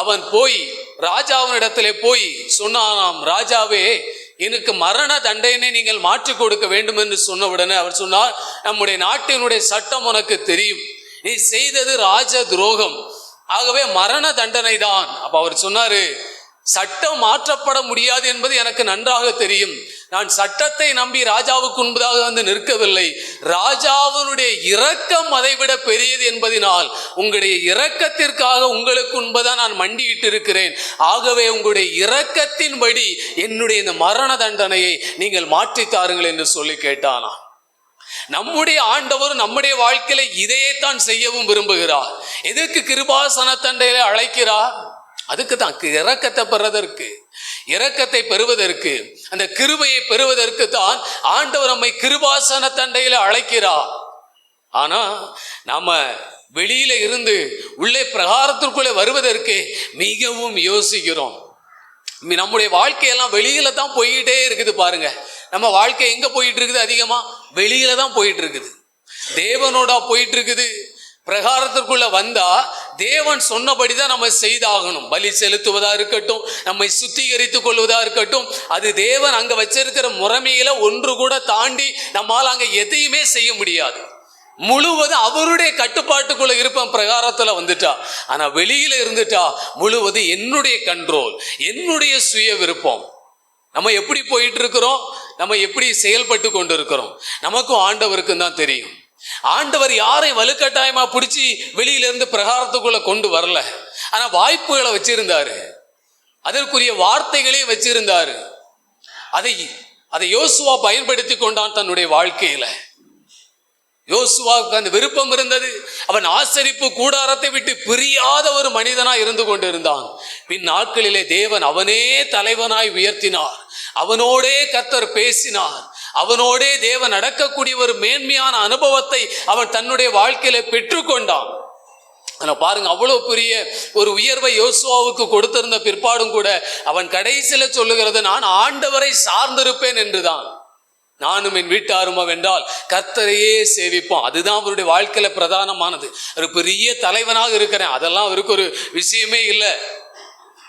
அவன் போய் ராஜாவினிடத்திலே போய் சொன்னானாம், ராஜாவே, எனக்கு மரண தண்டனை நீங்கள் மாற்றி கொடுக்க வேண்டும் என்று சொன்னவுடனே அவர் சொன்னார், நம்முடைய நாட்டினுடைய சட்டம் உனக்கு தெரியும், நீ செய்தது ராஜ துரோகம், ஆகவே மரண தண்டனை தான். அப்ப அவர் சொன்னாரு, சட்டம் மாற்றப்பட முடியாது என்பது எனக்கு நன்றாக தெரியும். நான் சட்டத்தை நம்பி ராஜாவுக்கு முன்பதாக வந்து நிற்கவில்லை. ராஜாவினுடைய இரக்கம் அதைவிட பெரியது என்பதனால் உங்களுடைய இரக்கத்திற்காக உங்களுக்கு முன்பதான் நான் மண்டியிட்டு இருக்கிறேன். ஆகவே உங்களுடைய இரக்கத்தின்படி என்னுடைய இந்த மரண தண்டனையை நீங்கள் மாற்றித்தாருங்கள் என்று சொல்லி கேட்டானா. நம்முடைய ஆண்டவர் நம்முடைய வாழ்க்கையில இதையே தான் செய்யவும் விரும்புகிறார். எதற்கு கிருபாசன தண்டையில அழைக்கிறார்? அதுக்கு தான், இரக்கத்தை பெறுவதற்கு, இரக்கத்தை பெறுவதற்கு, அந்த கிருபையை பெறுவதற்கு தான் ஆண்டவர் நம்மை கிருபாசன தண்டையில அழைக்கிறார். ஆனா நாம வெளியில இருந்து உள்ளே பிரகாரத்திற்குள்ளே வருவதற்கு மிகவும் யோசிக்கிறோம். நம்முடைய வாழ்க்கையெல்லாம் வெளியில தான் போயிட்டே இருக்குது. பாருங்க, நம்ம வாழ்க்கை எங்க போயிட்டு இருக்குது? அதிகமா வெளியில தான் போயிட்டு இருக்குது. தேவனோட போயிட்டு இருக்குது. பிரகாரத்திற்குள்ள வந்தா தேவன் சொன்னபடிதான் நம்ம செய்தாகணும். பலி செலுத்துவதா இருக்கட்டும், நம்மை சுத்திகரித்துக் கொள்வதா இருக்கட்டும், அது தேவன் அங்க வச்சிருக்கிற முறைமையில ஒன்று கூட தாண்டி நம்மால் அங்க எதையுமே செய்ய முடியாது. முழுவதும் அவருடைய கட்டுப்பாட்டுக்குள்ள இருப்பேன் பிரகாரத்துல வந்துட்டா. ஆனா வெளியில இருந்துட்டா முழுவதும் என்னுடைய கண்ட்ரோல், என்னுடைய சுய விருப்பம். நம்ம எப்படி போயிட்டு இருக்கிறோம், நம்ம எப்படி செயல்பட்டு கொண்டு இருக்கிறோம், நமக்கும் ஆண்டவருக்கும் தான் தெரியும். ஆண்டவர் யாரை வலுக்கட்டாயமா பிடிச்சி வெளியில இருந்து பிரகாரத்துக்குள்ள கொண்டு வரல. ஆனா வாய்ப்புகளை வச்சிருந்தாரு, அதற்குரிய வார்த்தைகளையும் வச்சிருந்தாரு. அதை யோசுவா பயன்படுத்தி கொண்டான் தன்னுடைய வாழ்க்கையில. யோசுவாவுக்கு அந்த விருப்பம் இருந்தது. அவன் ஆசரிப்பு கூடாரத்தை விட்டு பிரியாத ஒரு மனிதனா இருந்து கொண்டிருந்தான். பின் நாட்களிலே தேவன் அவனே தலைவனாய் உயர்த்தினார். அவனோடே கர்த்தர் பேசினார். அவனோடே தேவன் நடக்கக்கூடிய ஒரு மேன்மையான அனுபவத்தை அவன் தன்னுடைய வாழ்க்கையில பெற்றுக்கொண்டான். பாருங்க, அவ்வளவு பெரிய ஒரு உயர்வை யோசுவாவுக்கு கொடுத்திருந்த பிற்பாடும் கூட அவன் கடைசியில சொல்லுகிறது, நான் ஆண்டவரை சார்ந்திருப்பேன் என்றுதான். நானும் என் வீட்டாரும் வென்றால் கர்த்தரையே சேவிப்போம். அதுதான் அவருடைய வாழ்க்கையில பிரதானமானது. ஒரு பெரிய தலைவனாக இருக்கிறேன், அதெல்லாம் அவருக்கு ஒரு விஷயமே இல்லை.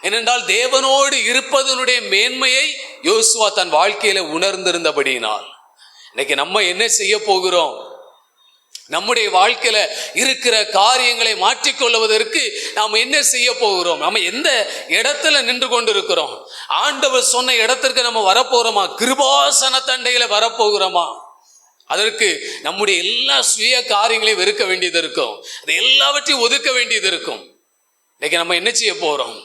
ஏனென்றால் தேவனோடு இருப்பதனுடைய மேன்மையை யோசுவா தன் வாழ்க்கையில உணர்ந்திருந்தபடியினால். இன்னைக்கு நம்ம என்ன செய்ய போகிறோம்? நம்முடைய வாழ்க்கையில இருக்கிற காரியங்களை மாற்றிக்கொள்வதற்கு நாம் என்ன செய்ய போகிறோம்? நம்ம எந்த இடத்துல நின்று கொண்டிருக்கிறோம்? ஆண்டவர் சொன்ன இடத்திற்கு நம்ம வரப்போகிறோமா? கிருபாசன தண்டையில வரப்போகிறோமா? அதற்கு நம்முடைய எல்லா சுய காரியங்களையும் வெறுக்க வேண்டியது இருக்கும், அது எல்லாவற்றையும் ஒதுக்க வேண்டியது இருக்கும். இன்னைக்கு நம்ம என்ன செய்ய போறோம்?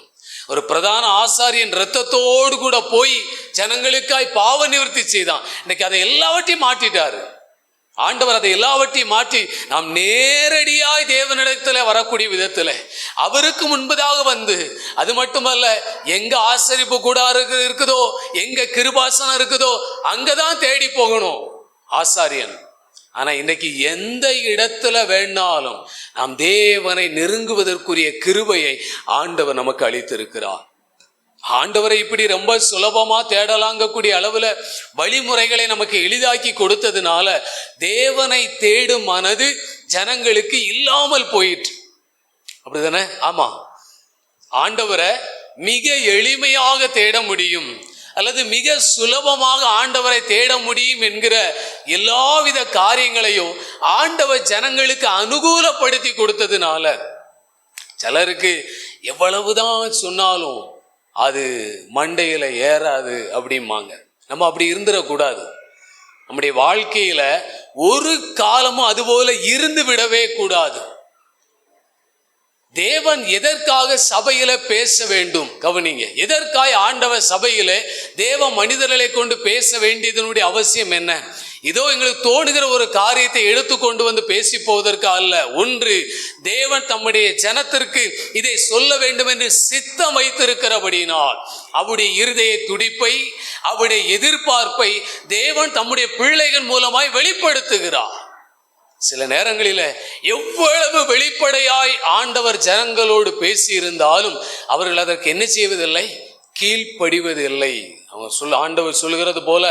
ஒரு பிரதான ஆசாரியன் இரத்தத்தோடு கூட போய் ஜனங்களுக்காய் பாவ நிவர்த்தி செய்தான். இன்னைக்கு அதை எல்லாவற்றையும் மாற்றிட்டாரு ஆண்டவர். அதை எல்லாவற்றையும் மாற்றி நாம் நேரடியாய் தேவனிடத்துல வரக்கூடிய விதத்துல அவருக்கு முன்பதாக வந்து, அது மட்டுமல்ல, எங்க ஆசரிப்பு கூடாரம் இருக்குதோ, எங்க கிருபாசனம் இருக்குதோ அங்கதான் தேடி போகணும் ஆசாரியன். ஆனா இன்னைக்கு எந்த இடத்துல வேணாலும் நாம் தேவனை நெருங்குவதற்குரிய கிருபையை ஆண்டவர் நமக்கு அளித்திருக்கிறார். ஆண்டவரை இப்படி ரொம்ப சுலபமா தேடலாங்கக்கூடிய அளவுல வழிமுறைகளை நமக்கு எளிதாக்கி கொடுத்ததுனால தேவனை தேடும் மனது ஜனங்களுக்கு இல்லாமல் போயிற்று. அப்படிதானே? ஆமா, ஆண்டவரை மிக எளிமையாக தேட முடியும். அல்லது மிக சுலபமாக ஆண்டவரை தேட முடியும் என்கிற எல்லாவித காரியங்களையும் ஆண்டவர் ஜனங்களுக்கு அனுகூலப்படுத்தி கொடுத்ததுனால சிலருக்கு எவ்வளவுதான் சொன்னாலும் அது மண்டையில ஏறாது அப்படிம்பாங்க. நம்ம அப்படி இருந்துடக்கூடாது. நம்முடைய வாழ்க்கையில ஒரு காலமும் அதுபோல இருந்து விடவே கூடாது. தேவன் எதற்காக சபையில பேச வேண்டும்? கவனிங்க, எதற்காக ஆண்டவர் சபையில தேவ மனிதர்களை கொண்டு பேச வேண்டியதனுடைய அவசியம் என்ன? இதோ எங்களுக்கு தோணுகிற ஒரு காரியத்தை எடுத்துக்கொண்டு வந்து பேசி போவதற்கு அல்ல. ஒன்று, தேவன் தம்முடைய ஜனத்திற்கு இதை சொல்ல வேண்டும் என்று சித்தம் வைத்திருக்கிறபடினால் அவருடைய இருதய துடிப்பை, அவருடைய எதிர்பார்ப்பை தேவன் தம்முடைய பிள்ளைகள் மூலமாய் வெளிப்படுத்துகிறார். சில நேரங்களில எவ்வளவு வெளிப்படையாய் ஆண்டவர் ஜனங்களோடு பேசி இருந்தாலும் அவர்கள் அதற்கு என்ன செய்வதில்லை? கீழ்ப்படிவதில்லை. ஆண்டவர் சொல்லுகிறது போல,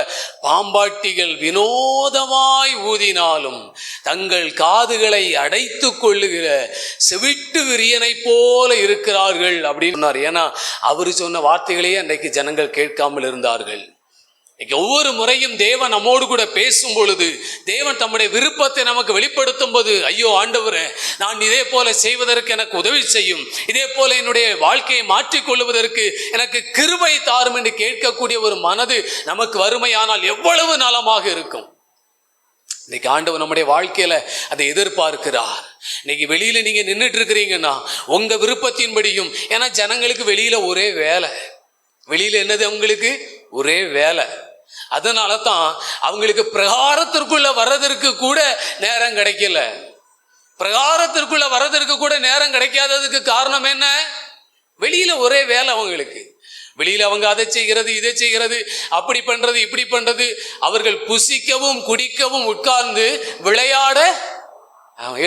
பாம்பாட்டிகள் வினோதமாய் ஊதினாலும் தங்கள் காதுகளை அடைத்து கொள்ளுகிற செவிட்டு விரியனை போல இருக்கிறார்கள் அப்படின்னு சொன்னார். ஏன்னா அவரு சொன்ன வார்த்தைகளையே அன்றைக்கு ஜனங்கள் கேட்காமல் இருந்தார்கள். ஒவ்வொரு முறையும் தேவன் நம்மோடு கூட பேசும் பொழுது, தேவன் தம்முடைய விருப்பத்தை நமக்கு வெளிப்படுத்தும் போது, ஐயோ ஆண்டவரே, நான் இதே போல செய்வதற்கு எனக்கு உதவி செய்யும், இதே போல என்னுடைய வாழ்க்கையை மாற்றிக்கொள்வதற்கு எனக்கு கிருபை தாரும் என்று கேட்கக்கூடிய ஒரு மனது நமக்கு வறுமையானால் எவ்வளவு நலமாக இருக்கும். இன்னைக்கு ஆண்டவர் நம்முடைய வாழ்க்கையில அதை எதிர்பார்க்கிறார். இன்னைக்கு வெளியில நீங்க நின்றுட்டு இருக்கிறீங்கன்னா உங்க விருப்பத்தின்படியும், ஏன்னா ஜனங்களுக்கு வெளியில ஒரே வேலை. வெளியில என்னது? அவங்களுக்கு ஒரே வேலை. அதனால தான் அவங்களுக்கு பிரகாரத்திற்குள்ள வர்றதற்கு கூட நேரம் கிடைக்கல. பிரகாரத்திற்குள்ள வர்றதற்கு கூட நேரம் கிடைக்காததுக்கு காரணம் என்ன? வெளியில ஒரே வேலை அவங்களுக்கு. வெளியில அவங்க அதை செய்கிறது, இதை செய்கிறது, அப்படி பண்றது, இப்படி பண்றது. அவர்கள் புசிக்கவும் குடிக்கவும் உட்கார்ந்து விளையாட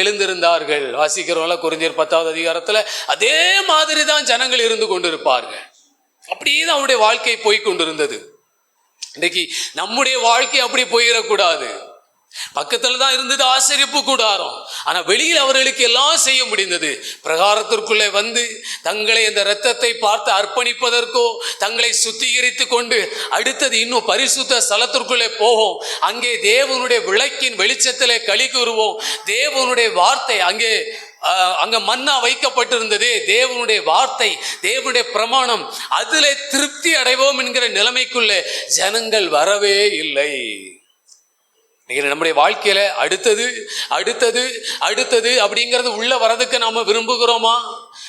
எழுந்திருந்தார்கள். வாசிக்கிறவங்கள கொரிந்தியர் 10வது அதிகாரத்துல அதே மாதிரி தான் ஜனங்கள் இருந்து கொண்டிருப்பார்கள். அப்படியே தான் அவருடைய வாழ்க்கை போய்கொண்டிருந்தது. இன்னைக்கு நம்முடைய வாழ்க்கை அப்படி போயிடக்கூடாது. பக்கத்துல தான் இருந்தது ஆசரிப்பு கூடாரம், ஆனா வெளியில் அவர்களுக்கு எல்லாம் செய்ய முடிந்தது. பிரகாரத்திற்குள்ளே வந்து தங்களை இந்த இரத்தத்தை பார்த்து அர்ப்பணிப்பதற்கோ, தங்களை சுத்திகரித்து கொண்டு அடுத்தது இன்னும் பரிசுத்த ஸ்தலத்திற்குள்ளே போவோம். அங்கே தேவனுடைய விளக்கின் வெளிச்சத்திலே களி கூறுவோம். தேவனுடைய வார்த்தை அங்க மன்னா வைக்கப்பட்டிருந்தது. தேவனுடைய வார்த்தை, தேவனுடைய பிரமாணம், அதிலே திருப்தி அடைவோம் என்கிற நிலைமைக்குள்ளே ஜனங்கள் வரவே இல்லை. நம்முடைய வாழ்க்கையில அடுத்தது அடுத்தது அடுத்தது அப்படிங்கிறது உள்ள வரதுக்கு நாம விரும்புகிறோமா?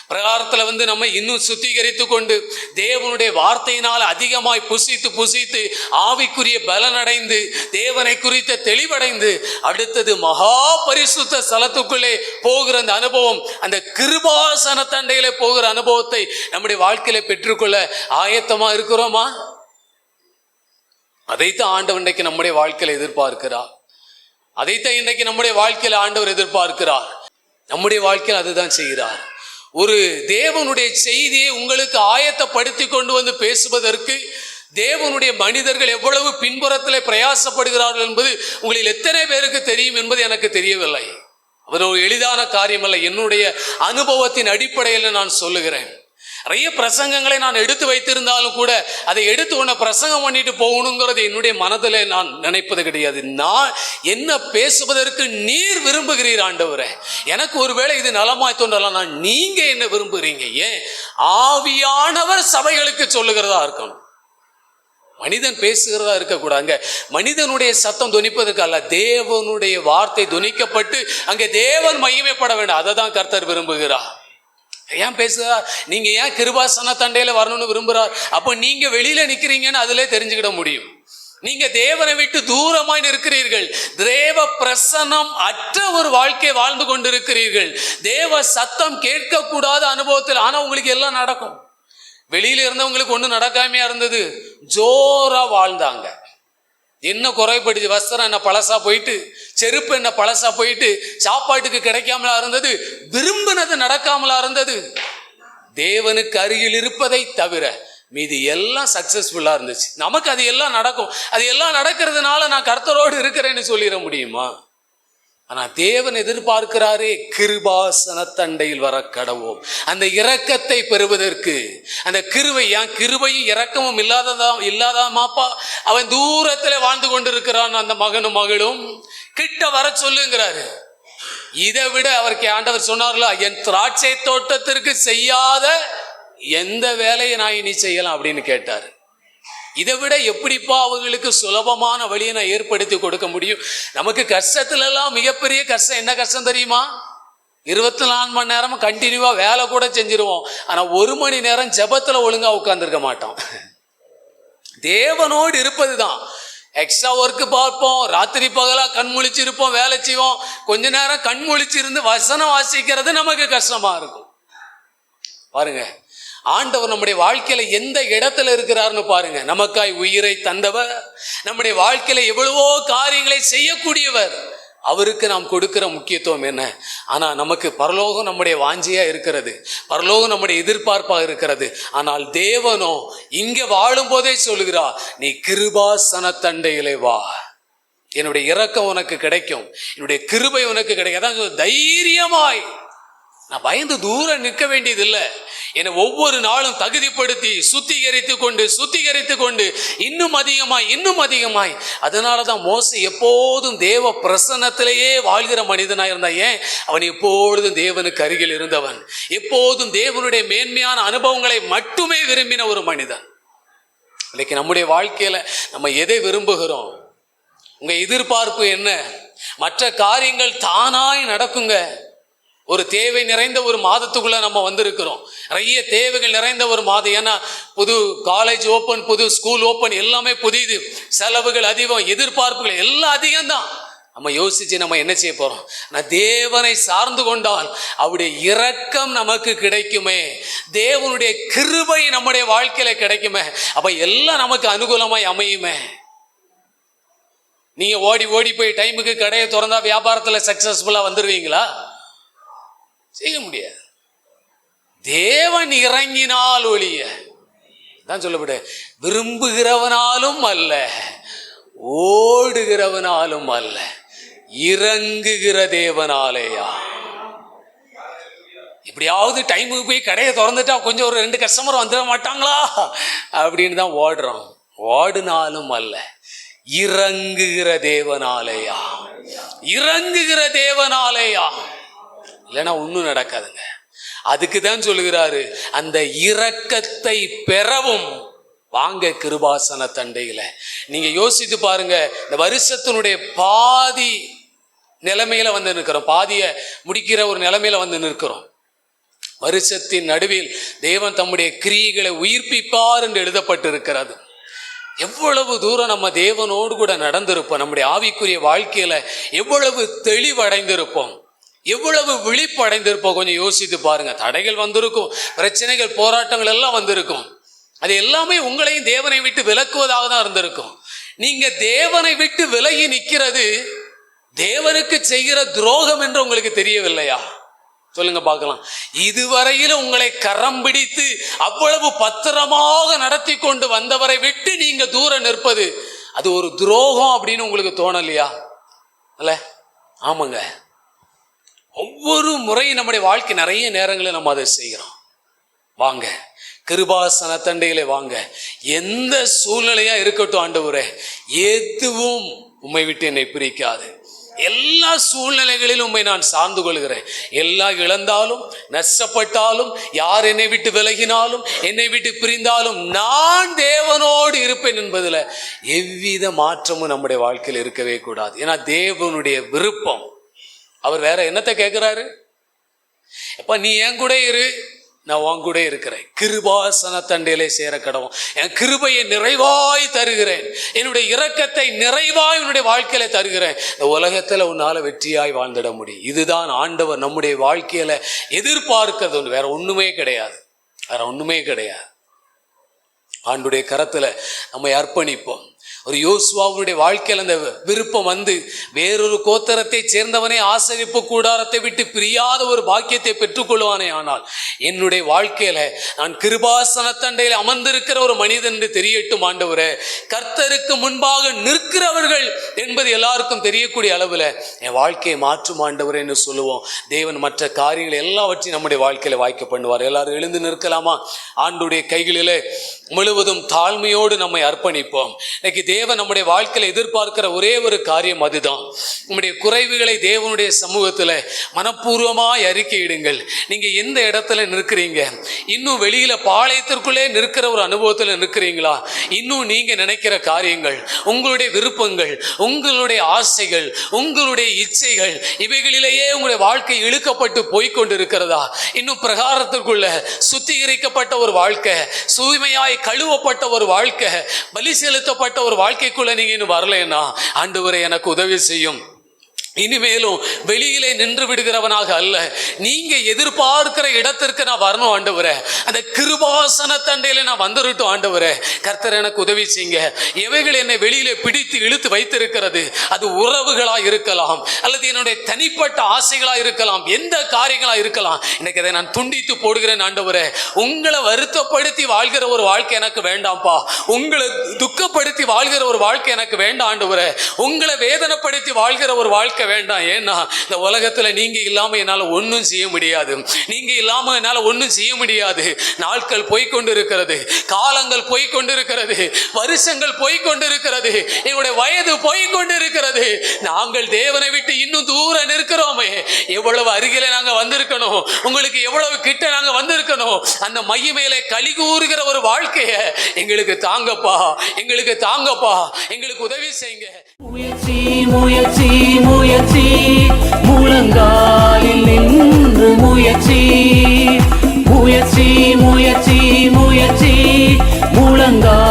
பிரகாரத்துல வந்து நம்ம இன்னும் சுத்திகரித்து கொண்டு தேவனுடைய வார்த்தையினால் அதிகமாய் புசித்து ஆவிக்குரிய பலனடைந்து தேவனை குறித்த தெளிவடைந்து அடுத்தது மகா பரிசுத்த ஸ்தலத்துக்குள்ளே போகிற அந்த அனுபவம், அந்த கிருபாசன தண்டையில போகிற அனுபவத்தை நம்முடைய வாழ்க்கையில பெற்றுக்கொள்ள ஆயத்தமா இருக்கிறோமா? அதைத்தான் ஆண்டவர் இன்றைக்கு நம்முடைய வாழ்க்கையில எதிர்பார்க்கிறார். அதைத்தான் இன்றைக்கு நம்முடைய வாழ்க்கையில ஆண்டவர் எதிர்பார்க்கிறார். நம்முடைய வாழ்க்கையில் அதுதான் செய்கிறார். ஒரு தேவனுடைய செய்தியை உங்களுக்கு ஆயத்தப்படுத்தி கொண்டு வந்து பேசுவதற்கு தேவனுடைய மனிதர்கள் எவ்வளவு பின்புறத்தில் பிரயாசப்படுகிறார்கள் என்பது உங்களில் எத்தனை பேருக்கு தெரியும் என்பது எனக்கு தெரியவில்லை. அது ஒரு எளிதான காரியம் அல்ல. என்னுடைய அனுபவத்தின் அடிப்படையில் நான் சொல்லுகிறேன். நிறைய பிரசங்கங்களை நான் எடுத்து வைத்திருந்தாலும் கூட அதை எடுத்து உன்னை பிரசங்கம் பண்ணிட்டு போகணுங்கிறது என்னுடைய மனதில் நான் நினைப்பது கிடையாது. நான் என்ன பேசுவதற்கு நீர் விரும்புகிறீர் ஆண்டவரே, எனக்கு ஒருவேளை இது நலமாய் தோன்றலாம், நான் நீங்க என்ன விரும்புகிறீங்க? ஏன்? ஆவியானவர் சபைகளுக்கு சொல்லுகிறதா இருக்கணும். மனிதன் பேசுகிறதா இருக்கக்கூடாது. மனிதனுடைய சத்தம் துணிப்பதற்கு அல்ல, தேவனுடைய வார்த்தை துணிக்கப்பட்டு அங்கே தேவன் மகிமைப்பட வேண்டும். அதை தான் கர்த்தர் விரும்புகிறார். ஏன் பேசுகிறார்? நீங்க ஏன் கிருபாசன தண்டையில வரணும்னு விரும்புகிறார்? அப்போ நீங்க வெளியில நிக்கிறீங்கன்னு அதுல தெரிஞ்சுக்கிட முடியும். நீங்க தேவனை விட்டு தூரமாய் இருக்கிறீர்கள். தேவ பிரசன்னம் அற்ற ஒரு வாழ்க்கை வாழ்ந்து கொண்டிருக்கிறீர்கள். தேவ சத்தம் கேட்க கூடாத அனுபவத்தில். ஆனா உங்களுக்கு எல்லாம் நடக்கும். வெளியில இருந்தவங்களுக்கு ஒண்ணு நடக்காமையா இருந்தது, ஜோரா வாழ்ந்தாங்க. என்ன குறைபடுது? வஸ்திரம் என்ன பழசா போயிட்டு, செருப்பு என்ன பழசா போயிட்டு, சாப்பாட்டுக்கு கிடைக்காமலா இருந்தது, விரும்பினது நடக்காமலா இருந்தது. தேவனுக்கு அருகில் இருப்பதை தவிர மீது எல்லாம் சக்சஸ்ஃபுல்லா இருந்துச்சு. நமக்கு அது எல்லாம் நடக்கும். அது எல்லாம் நடக்கிறதுனால நான் கர்த்தரோடு இருக்கிறேன்னு சொல்லிட முடியுமா? ஆனா தேவன் எதிர்பார்க்கிறாரே, கிருபாசன தண்டையில் வர கடவோம். அந்த இரக்கத்தை பெறுவதற்கு, அந்த கிருபையும் இரக்கமும் இல்லாதமாப்பா அவன் தூரத்துல வாழ்ந்து கொண்டிருக்கிறான். அந்த மகனும் மகளும் கிட்ட வர சொல்லுங்கிறாரு. இதை விட அவருக்கு ஆண்டவர் சொன்னார்ல, என் திராட்சை தோட்டத்திற்கு செய்யாத எந்த வேலையை நான் இனி செய்யலாம் அப்படின்னு கேட்டாரு. இதை விட எப்படிப்பா அவங்களுக்கு சுலபமான வழியை நான் ஏற்படுத்தி கொடுக்க முடியும்? நமக்கு கஷ்டத்துல எல்லாம் மிகப்பெரிய கஷ்டம் என்ன கஷ்டம் தெரியுமா? 24 மணி நேரமும் கண்டினியூவா வேலை கூட செஞ்சிருவோம், ஆனா 1 மணி நேரம் ஜெபத்துல ஒழுங்கா உட்கார்ந்துருக்க மாட்டோம். தேவனோடு இருப்பதுதான். எக்ஸ்ட்ரா ஒர்க் பார்ப்போம், ராத்திரி பகலா கண் முழிச்சிருப்போம், வேலை செய்வோம். கொஞ்ச நேரம் கண் முழிச்சிருந்து வசனம் வாசிக்கிறது நமக்கு கஷ்டமா இருக்கும். பாருங்க, ஆண்டவர் நம்முடைய வாழ்க்கையில எந்த இடத்துல இருக்கிறார்னு பாருங்க. நமக்காய் உயிரை தந்தவர், நம்முடைய வாழ்க்கையில எவ்வளவோ காரியங்களை செய்யக்கூடியவர். அவருக்கு நாம் கொடுக்கிற முக்கியத்துவம் என்ன? ஆனா நமக்கு பரலோகம் நம்முடைய வாஞ்சியா இருக்கிறது, பரலோகம் நம்முடைய எதிர்பார்ப்பாக இருக்கிறது. ஆனால் தேவனோ இங்க வாழும் போதே சொல்லுகிறார், நீ கிருபாசன தண்டையிலே வா, என்னுடைய இரக்கம் உனக்கு கிடைக்கும், என்னுடைய கிருபை உனக்கு கிடைக்கும். அதான் தைரியமாய், நான் பயந்து தூரம் நிற்க வேண்டியதில்லை. என்னை ஒவ்வொரு நாளும் தகுதிப்படுத்தி சுத்திகரித்து கொண்டு இன்னும் அதிகமாய். அதனாலதான் மோசே எப்போதும் தேவ பிரசன்னத்திலேயே வாழ்கிற மனிதனாய் இருந்தா. ஏன்? அவன் எப்பொழுதும் தேவனுக்கு அருகில் இருந்தவன், எப்போதும் தேவனுடைய மேன்மையான அனுபவங்களை மட்டுமே விரும்பின ஒரு மனிதன். இன்னைக்கு நம்முடைய வாழ்க்கையில நம்ம எதை விரும்புகிறோம்? உங்க எதிர்பார்ப்பு என்ன? மற்ற காரியங்கள் தானாய் நடக்குங்க. ஒரு தேவை நிறைந்த ஒரு மாதத்துக்குள்ள நம்ம வந்திருக்கிறோம். நிறைய தேவைகள் நிறைந்த ஒரு மாதம். ஏன்னா புது காலேஜ் ஓப்பன், புது ஸ்கூல் ஓப்பன், எல்லாமே புதிது, செலவுகள் அதிகம், எதிர்பார்ப்புகள் எல்லாம் அதிகம்தான். நம்ம யோசிச்சு நம்ம என்ன செய்ய போறோம்? நான் தேவனை சார்ந்து கொண்டால் அவருடைய இரக்கம் நமக்கு கிடைக்குமே, தேவனுடைய கிருபை நம்முடைய வாழ்க்கையில கிடைக்குமே, அப்ப எல்லாம் நமக்கு அனுகூலமாய் அமையுமே. நீங்க ஓடி போய் டைமுக்கு கடையை திறந்தா வியாபாரத்துல சக்சஸ்ஃபுல்லா வந்துருவீங்களா? செய்ய முடியாது. தேவன் இறங்கினால் ஒழிய தான் சொல்லப்பட, விரும்புகிறவனாலும் அல்ல, ஓடுகிறவனாலும் அல்ல, இறங்குகிற தேவனாலேயா. எப்படியாவது டைமுக்கு போய் கடையை திறந்துட்டா கொஞ்சம் ஒரு 2 கஸ்டமர் வந்துட மாட்டாங்களா அப்படின்னு தான் ஓடுறோம். ஓடுனாலும் அல்ல, இறங்குகிற தேவனாலேயா, இறங்குகிற தேவனாலேயா. இல்லைன்னா ஒன்றும் நடக்காதுங்க. அதுக்கு தான் சொல்லுகிறாரு, அந்த இரக்கத்தை பெறவும் வாங்க கிருபாசன தண்டையில. நீங்க யோசித்து பாருங்க, இந்த வருஷத்தினுடைய பாதி நிலைமையில வந்து நிற்கிறோம், பாதிய முடிக்கிற ஒரு நிலைமையில வந்து நிற்கிறோம். வருஷத்தின் நடுவில் தேவன் தம்முடைய கிரியைகளை உயிர்ப்பிப்பார் என்று எழுதப்பட்டிருக்கிறது. எவ்வளவு தூரம் நம்ம தேவனோடு கூட நடந்திருப்போம், நம்முடைய ஆவிக்குரிய வாழ்க்கையில எவ்வளவு தெளிவடைந்திருப்போம், எவ்வளவு விழிப்பு அடைந்திருப்போம். கொஞ்சம் யோசித்து பாருங்க. தடைகள் வந்திருக்கும், பிரச்சனைகள், போராட்டங்கள் எல்லாம் வந்திருக்கும். அது எல்லாமே உங்களையும் தேவனை விட்டு விலக்குவதாக தான் இருந்திருக்கும். நீங்க தேவனை விட்டு விலகி நிற்கிறது தேவனுக்கு செய்கிற துரோகம் என்று உங்களுக்கு தெரியவில்லையா? சொல்லுங்க பார்க்கலாம். இதுவரையிலும் உங்களை கரம் பிடித்து அவ்வளவு பத்திரமாக நடத்தி கொண்டு வந்தவரை விட்டு நீங்க தூரம் நிற்பது அது ஒரு துரோகம் அப்படின்னு உங்களுக்கு தோணலையா? அல்ல? ஆமாங்க. ஒவ்வொரு முறையும் நம்முடைய வாழ்க்கை நிறைய நேரங்களில் நம்ம அதை செய்கிறோம். வாங்க கிருபாசன தண்டையிலே வாங்க. எந்த சூழ்நிலையா இருக்கட்டும் ஆண்டவரே, எதுவும் உம்மை விட்டு என்னை பிரிக்காது. எல்லா சூழ்நிலைகளிலும் உம்மை நான் சார்ந்து கொள்கிறேன். எல்லாம் இழந்தாலும், நஷ்டப்பட்டாலும், யார் என்னை விட்டு விலகினாலும், என்னை விட்டு பிரிந்தாலும் நான் தேவனோடு இருப்பேன் என்பதில் எவ்வித மாற்றமும் நம்முடைய வாழ்க்கையில் இருக்கவே கூடாது. ஏன்னா தேவனுடைய விருப்பம். அவர் வேற என்னத்தை கேட்கிறாரு? எப்ப நீ என் கூட இரு, நான் உன் கூட இருக்கிறேன். கிருபாசன தண்டையிலே சேர கடவும். என் கிருபையை நிறைவாய் தருகிறேன், என்னுடைய இரக்கத்தை நிறைவாய் உன்னுடைய வாழ்க்கையில தருகிறேன். இந்த உலகத்துல உன்னால வெற்றியாய் வாழ்ந்துட முடியும். இதுதான் ஆண்டவர் நம்முடைய வாழ்க்கையில எதிர்பார்க்கிறது. வேற ஒண்ணுமே கிடையாது, வேற ஒண்ணுமே கிடையாது. ஆண்டுடைய கரத்துல நம்மை அர்ப்பணிப்போம். ஒரு யோசுவாவுடைய வாழ்க்கையில் அந்த விருப்பம் வந்து வேறொரு கோத்திரத்தை சேர்ந்தவனே ஆசரிப்பு கூடாரத்தை விட்டு பிரியாத ஒரு பாக்கியத்தை பெற்றுக்கொள்வானே. ஆனால் என்னுடைய வாழ்க்கையில நான் கிருபாசனத்தண்டையில் அமர்ந்திருக்கிற ஒரு மனிதன் என்று தெரியட்டும் ஆண்டவரே. கர்த்தருக்கு முன்பாக நிற்கிறவர்கள் என்பது எல்லாருக்கும் தெரியக்கூடிய அளவில் என் வாழ்க்கையை மாற்றும் ஆண்டவரே என்று சொல்லுவோம். தேவன் மற்ற காரியங்கள் எல்லாவற்றையும் நம்முடைய வாழ்க்கையில வாய்க்க பண்ணுவார். எல்லாரும் எழுந்து நிற்கலாமா? ஆண்டுடைய கைகளிலே முழுவதும் தாழ்மையோடு நம்மை அர்ப்பணிப்போம். இன்னைக்கு தேவன் நம்முடைய வாழ்க்கையில எதிர்பார்க்கிற ஒரே ஒரு காரியம் அதுதான். நம்முடைய குறைவுகளை தேவனுடைய சமூகத்துல மனப்பூர்வமாய் அறிக்கையிடுங்கள். நீங்க எந்த இடத்துல நிற்கிறீங்க? இன்னும் வெளியில பாளையத்திற்குள்ளே நிற்கிற ஒரு அனுபவத்துல நிற்கிறீங்களா? இன்னும் நீங்க நினைக்கிற காரியங்கள், உங்களுடைய விருப்பங்கள், உங்களுடைய ஆசைகள், உங்களுடைய இச்சைகள், இவைகளிலேயே உங்களுடைய வாழ்க்கை இழுக்கப்பட்டு போய்கொண்டு இருக்கிறதா? இன்னும் பிரகாரத்திற்குள்ள சுத்திகரிக்கப்பட்ட ஒரு வாழ்க்கை, தூய்மையாய் கழுவப்பட்ட ஒரு வாழ்க்கை, பலி செலுத்தப்பட்ட ஒரு வாழ்க்கைக்குள்ள நீங்க இன்னும் வரலைன்னா ஆண்டவரே எனக்கு உதவி செய்யும். இனிமேலும் வெளியிலே நின்று விடுகிறவனாக அல்ல, நீங்க எதிர்பார்க்கிற இடத்திற்கு நான் வரணும் ஆண்டவரே. அந்த கிருபாசன தண்டையில நான் வந்துருட்டும் ஆண்டவரே. கர்த்தர் எனக்கு உதவி செய்யுங்க. எவைகள் என்னை வெளியிலே பிடித்து இழுத்து வைத்திருக்கிறது, அது உறவுகளா இருக்கலாம், அல்லது என்னுடைய தனிப்பட்ட ஆசைகளா இருக்கலாம், எந்த காரியங்களா இருக்கலாம், இன்னைக்கு அதை நான் துண்டித்து போடுகிறேன் ஆண்டவரே. உங்களை வருத்தப்படுத்தி வாழ்கிற ஒரு வாழ்க்கை எனக்கு வேண்டாம்ப்பா. உங்களை துக்கப்படுத்தி வாழ்கிற ஒரு வாழ்க்கை எனக்கு வேண்டாம் ஆண்டவரே. உங்களை வேதனைப்படுத்தி வாழ்கிற ஒரு வாழ்க்கை வேண்டாம். ஏன்னா இந்த உலகத்துல நீங்க இல்லாம என்னால ஒன்னும் செய்ய முடியாது. நீங்க இல்லாம என்னால ஒன்னும் செய்ய முடியாது. நாட்கள் போய்கொண்டிருக்கிறது, காலங்கள் போய்கொண்டிருக்கிறது, வருஷங்கள் போய்கொண்டிருக்கிறது, எங்களுடைய வயது போய்கொண்டிருக்கிறது. நாங்கள் தேவனை விட்டு இன்னும் தூரம் நிற்கிறோமே. எவ்வளவு அருகில நாங்க வந்திருக்கணும், உங்களுக்கு எவ்வளவு கிட்ட நாங்க வந்திருக்கணும். அந்த மகிமையிலே களி கூறுகிற ஒரு வாழ்க்கைய எங்களுக்கு தாங்கப்பா, எங்களுக்கு தாங்கப்பா, எங்களுக்கு உதவி செய்யுங்க. முயற்சி முயற்சி முயற்சி, முழங்காலில் நின்று முயற்சி. முயற்சி முயற்சி முயற்சி, முழங்கால்